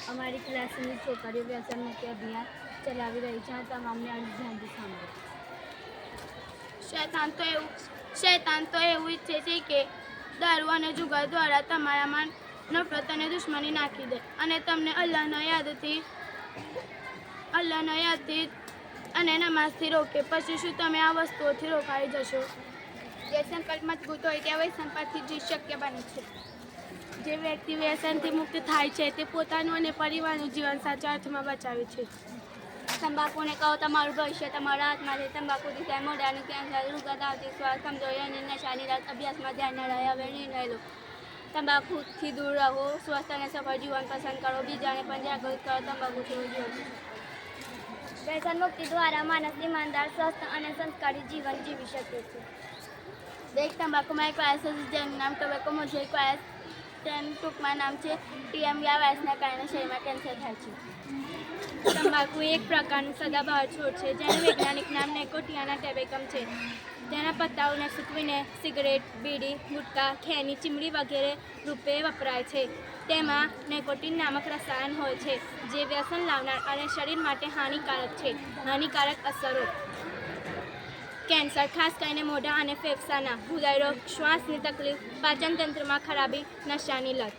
અમારી ક્લાસની છોકરીઓ વ્યસન મુક્તિ અભિયાન ચલાવી રહી છે અને તમામને ધ્યાનથી સાંભળો. શૈતાન તો એવું ઈચ્છે છે કે દારૂ અને જુગાર દ્વારા તમારામાં નફરત અને દુશ્મની નાખી દે અને તમને અલ્લાહના યાદથી અને નમાઝથી રોકે. પછી શું તમે આ વસ્તુઓથી રોકાઈ જશો? જે સંકલ્પ મજબૂત હોય તે વ્યસન પરથી જીત શક્ય બને છે. જે વ્યક્તિ વ્યસનથી મુક્ત થાય છે તે પોતાનું અને પરિવારનું જીવન સાચા અર્થમાં બચાવે છે. તંબાકુને કહો તમારું ભવિષ્ય તમારા હાથમાં છે. તંબાકુથી થાય મોઢાનું કેન્સર, રૂગત આવતી, શ્વાસ કમજોરી અને નશાની લત. અભ્યાસમાં ધ્યાન ન રહે, હવે નિર્ણય લો. તંબાકુથી દૂર રહો, સ્વસ્થ અને સફળ જીવન પસંદ કરો, બીજાને પણ જાગૃત કરો. તંબાકુથી જીવન. વ્યસન મુક્તિ દ્વારા માણસ ઈમાનદાર, સ્વસ્થ અને સંસ્કારી જીવન જીવી શકે છે. દેખ તંબાકુમાં એક વાયરસ છે જેનું નામ ટોબેકો મોઝેઇક વાયરસ, તેનું ટૂંકમાં નામ છે TB. આ વાયરસના કારણે શરીરમાં કેન્સર થાય છે. તંબાકુ એક પ્રકારનું સદાબહાર છોડ છે જેનું વૈજ્ઞાનિક નામ નિકોટિયાના ટેબેકમ છે. તેના પત્તાઓને સૂકવીને સિગરેટ, બીડી, ગુટકા, ખેની, ચીમડી વગેરે રૂપે વપરાય છે. તેમાં નિકોટિન નામક રસાયણ હોય છે જે વ્યસન લાવનાર અને શરીર માટે હાનિકારક છે. હાનિકારક અસરો: કેન્સર, ખાસ કરીને મોઢા અને ફેફસાના, હૃદયરોગ, શ્વાસની તકલીફ, પાચન તંત્રમાં ખરાબી, નશાની લત.